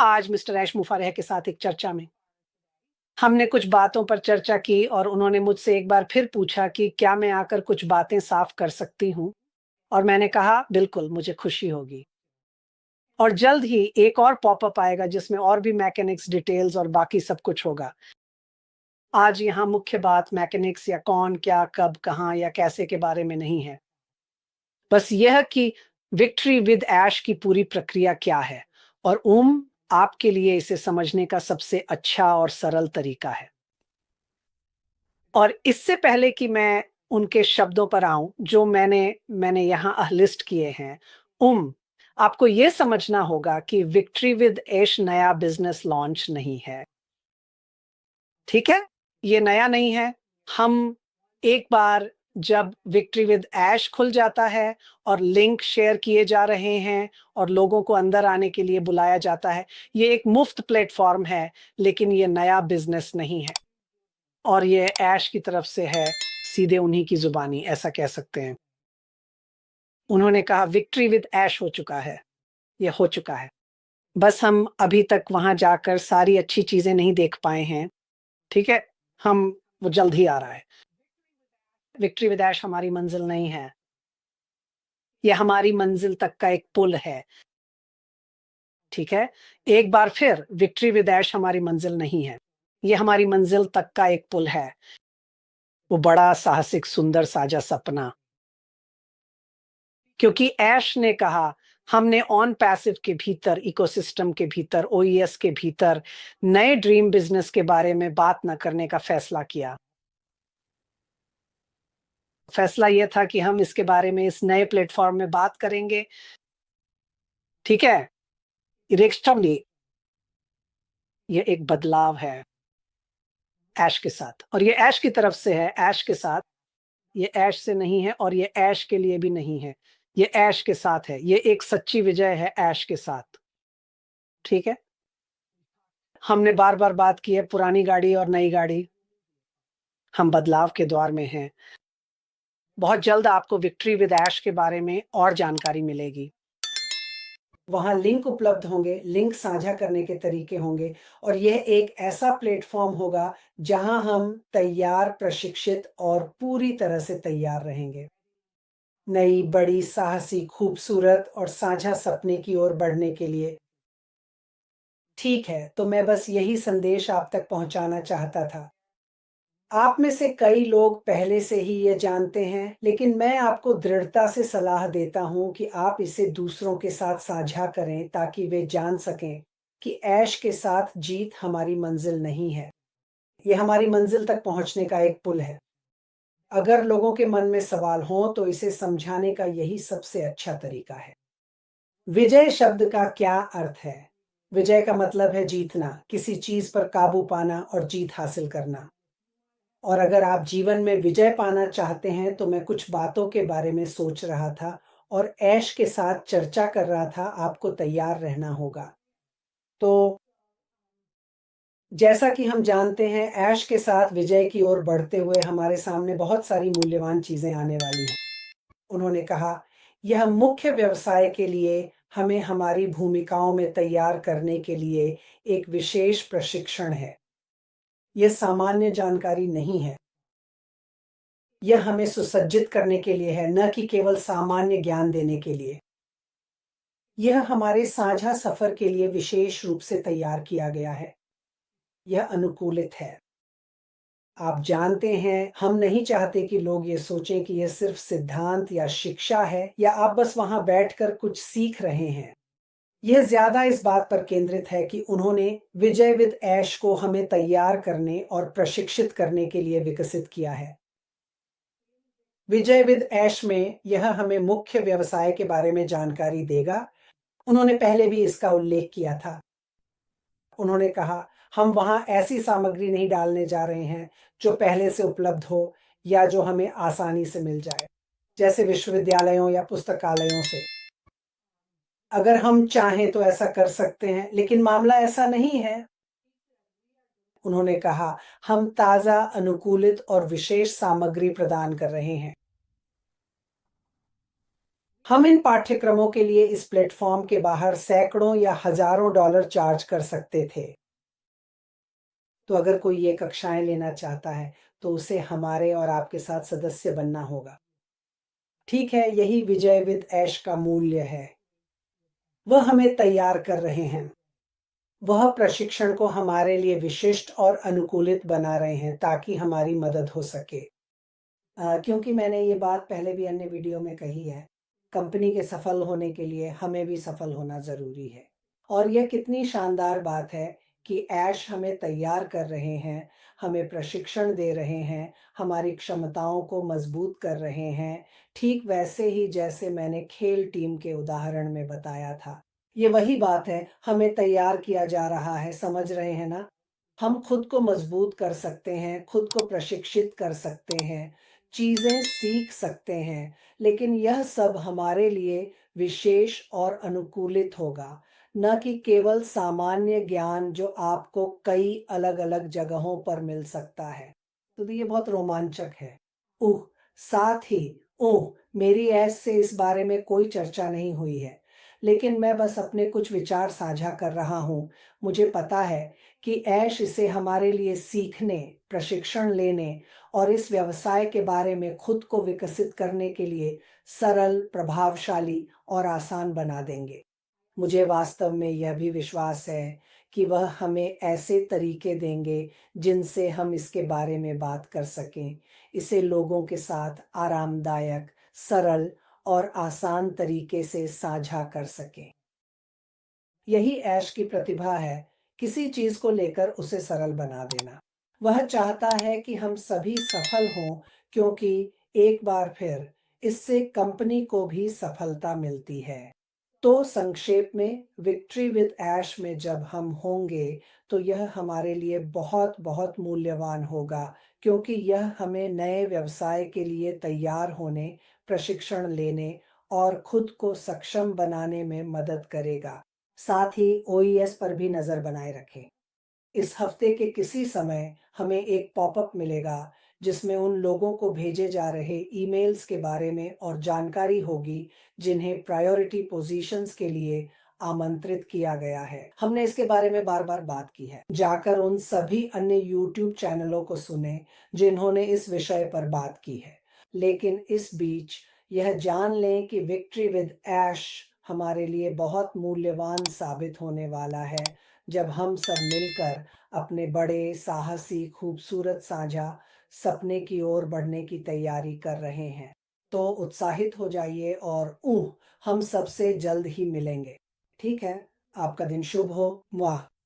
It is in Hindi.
आज मिस्टर ऐश मुफारेह के साथ एक चर्चा में। हमने कुछ बातों पर चर्चा की और उन्होंने मुझसे एक बार फिर पूछा कि क्या मैं आकर कुछ बातें साफ कर सकती हूँ? और मैंने कहा, "बिल्कुल, मुझे खुशी होगी।" और जल्द ही एक और पॉपअप आएगा जिसमें और भी मैकेनिक्स डिटेल्स और बाकी सब कुछ होगा। आज यहाँ मुख्य बात मैकेनिक्स या कौन, क्या, कब, कहाँ या कैसे के बारे में नहीं है। बस यह कि विक्ट्री विद ऐश की पूरी प्रक्रिया क्या है और आपके लिए इसे समझने का सबसे अच्छा और सरल तरीका है। और इससे पहले कि मैं उनके शब्दों पर आऊं जो मैंने यहाँ लिस्ट किए हैं, आपको यह समझना होगा कि विक्ट्री विद ऐश नया बिजनेस लॉन्च नहीं है। ठीक है? ये नया नहीं है। हम एक बार जब विक्ट्री विद ऐश खुल जाता है और लिंक शेयर किए जा रहे हैं और लोगों को अंदर आने के लिए बुलाया जाता है, ये एक मुफ्त प्लेटफ़ॉर्म है, लेकिन ये नया बिज़नेस नहीं है और ये ऐश की तरफ से है, सीधे उन्हीं की ज़ुबानी, ऐसा कह सकते हैं। उन्होंने कहा विक्ट्री विद ऐश हो चुका है, ये हो चुका है। बस हम अभी तक वहाँ जाकर सारी अच्छी चीज़ें नहीं देख पाए हैं, ठीक है? वो जल्द ही आ रहा है। विक्ट्री विद ऐश हमारी मंज़िल नहीं है। ये हमारी मंज़िल तक का एक पुल है, ठीक है? एक बार फिर विक्ट्री विद ऐश हमारी मंज़िल नहीं है। ये हमारी मंज़िल तक का एक पुल है। वो बड़ा साहसिक सुंदर साझा सपना। क्योंकि ऐश ने कहा, हमने ऑन पैसिव के भीतर, इकोसिस्टम के भीतर, ओईएस के भीतर नए ड्रीम बिज़नेस के बारे में बात न करने का फैसला किया। फैसला ये था कि हम इसके बारे में इस नए प्लेटफ़ॉर्म में बात करेंगे, ठीक है? रिक्शमली ये एक बदलाव है ऐश के साथ और ये ऐश की तरफ से है, ऐश के साथ, ये ऐश से नहीं है और ये ऐश के लिए भी नहीं है। ये ऐश के साथ है, ये एक सच्ची विजय है ऐश के साथ, ठीक है? हमने बार-बार बात की है पुरानी गाड़ी और नई गाड़ी, हम बदलाव के दौर में हैं। बहुत जल्द आपको विक्ट्री विद ऐश के बारे में और जानकारी मिलेगी। वहाँ लिंक उपलब्ध होंगे, लिंक साझा करने के तरीके होंगे और यह एक ऐसा प्लेटफ़ॉर्म होगा जहाँ हम तैयार, प्रशिक्षित और पूरी तरह से तैयार रहेंगे। नई, बड़ी, साहसी, खूबसूरत और साझा सपने की ओर बढ़ने के लिए। ठीक है, तो मैं बस यही संदेश आप तक पहुँचाना चाहता था। आप में से कई लोग पहले से ही ये जानते हैं, लेकिन मैं आपको दृढ़ता से सलाह देता हूँ कि आप इसे दूसरों के साथ साझा करें ताकि वे जान सकें कि ऐश के साथ जीत हमारी मंजिल नहीं है। ये हमारी मंजिल तक पहुँचने का एक पुल है। अगर लोगों के मन में सवाल हों तो इसे समझाने का यही सबसे अच्छा तरीका है। विजय शब्द का क्या अर्थ है? विजय का मतलब है जीतना, किसी चीज़ पर काबू पाना और जीत हासिल करना। और अगर आप जीवन में विजय पाना चाहते हैं तो मैं कुछ बातों के बारे में सोच रहा था और ऐश के साथ चर्चा कर रहा था, आपको तैयार रहना होगा। तो जैसा कि हम जानते हैं, ऐश के साथ विजय की ओर बढ़ते हुए हमारे सामने बहुत सारी मूल्यवान चीज़ें आने वाली हैं। उन्होंने कहा, यह मुख्य व्यवसाय के लिए हमें हमारी भूमिकाओं में तैयार करने के लिए एक विशेष प्रशिक्षण है। यह सामान्य जानकारी नहीं है। यह हमें सुसज्जित करने के लिए है, न कि केवल सामान्य ज्ञान देने के लिए। यह हमारे साझा सफर के लिए विशेष रूप से तैयार किया गया है। यह अनुकूलित है। आप जानते हैं, हम नहीं चाहते कि लोग ये सोचें कि यह सिर्फ सिद्धांत या शिक्षा है या आप बस वहाँ बैठकर कुछ सीख रहे हैं। यह ज़्यादा इस बात पर केंद्रित है कि उन्होंने विजय विद ऐश को हमें तैयार करने और प्रशिक्षित करने के लिए विकसित किया है। विजय विद ऐश में यह हमें मुख्य व्यवसाय के बारे में जानकारी देगा। उन्होंने पहले भी इसका उल्लेख किया था। उन्होंने कहा, हम वहाँ ऐसी सामग्री नहीं डालने जा रहे हैं जो पहले से उपलब्ध हो या जो हमें आसानी से मिल जाए, जैसे विश्वविद्यालयों या पुस्तकालयों से। अगर हम चाहें तो ऐसा कर सकते हैं, लेकिन मामला ऐसा नहीं है। उन्होंने कहा, हम ताज़ा, अनुकूलित और विशेष सामग्री प्रदान कर रहे हैं। हम इन पाठ्यक्रमों के लिए इस प्लेटफ़ॉर्म के बाहर सैकड़ों या हज़ारों डॉलर चार्ज कर सकते थे। तो अगर कोई ये कक्षाएँ लेना चाहता है, तो उसे हमारे और आपके साथ सदस्य बनना होगा। ठीक है, यही विजय विद ऐश का मूल्य है। वह हमें तैयार कर रहे हैं। वह प्रशिक्षण को हमारे लिए विशिष्ट और अनुकूलित बना रहे हैं ताकि हमारी मदद हो सके। क्योंकि मैंने ये बात पहले भी अन्य वीडियो में कही है, कंपनी के सफल होने के लिए हमें भी सफल होना ज़रूरी है। और यह कितनी शानदार बात है कि ऐश हमें तैयार कर रहे हैं, हमें प्रशिक्षण दे रहे हैं, हमारी क्षमताओं को मज़बूत कर रहे हैं, ठीक वैसे ही जैसे मैंने खेल टीम के उदाहरण में बताया था। ये वही बात है, हमें तैयार किया जा रहा है, समझ रहे हैं ना? हम खुद को मजबूत कर सकते हैं, खुद को प्रशिक्षित कर सकते हैं, चीज़ें सीख सकते हैं, लेकिन यह सब हमारे लिए विशेष और अनुकूलित होगा, न कि केवल सामान्य ज्ञान जो आपको कई अलग-अलग जगहों पर मिल सकता है। तो ये बहुत रोमांचक है। ओह! साथ ही ओह! मेरी ऐज से इस बारे में कोई चर्चा नहीं हुई है, लेकिन मैं बस अपने कुछ विचार साझा कर रहा हूँ। मुझे पता है कि ऐश इसे हमारे लिए सीखने, प्रशिक्षण लेने और इस व्यवसाय के बारे में खुद को विकसित करने के लिए सरल, प्रभावशाली और आसान बना देंगे। मुझे वास्तव में यह भी विश्वास है कि वह हमें ऐसे तरीके देंगे जिनसे हम इसके बारे में बात कर सकें, इसे लोगों के साथ आरामदायक, सरल और आसान तरीके से साझा कर सकें। यही ऐश की प्रतिभा है, किसी चीज़ को लेकर उसे सरल बना देना। वह चाहता है कि हम सभी सफल हों क्योंकि एक बार फिर इससे कंपनी को भी सफलता मिलती है। तो संक्षेप में विक्ट्री विद ऐश में जब हम होंगे तो यह हमारे लिए बहुत-बहुत मूल्यवान होगा क्योंकि यह हमें नए व्यवसाय के लिए तैयार होने, प्रशिक्षण लेने और खुद को सक्षम बनाने में मदद करेगा। साथ ही ओईएस पर भी नज़र बनाए रखें। इस हफ्ते के किसी समय हमें एक पॉपअप मिलेगा जिसमें उन लोगों को भेजे जा रहे ईमेल्स के बारे में और जानकारी होगी जिन्हें प्रायोरिटी पोजीशंस के लिए आमंत्रित किया गया है। हमने इसके बारे में बार-बार बात की है। जाकर उन सभी अन्य यूट्यूब चैनलों को सुनें जिन्होंने इस विषय पर बात की है। लेकिन इस बीच यह जान लें कि विक्ट्री विद ऐश हमारे लिए बहुत मूल्यवान साबित होने वाला है जब हम सब मिलकर अपने बड़े, साहसी, खूबसूरत साझा सपने की ओर बढ़ने की तैयारी कर रहे हैं। तो उत्साहित हो जाइए और हम सबसे जल्द ही मिलेंगे। ठीक है? आपका दिन शुभ हो। वाह!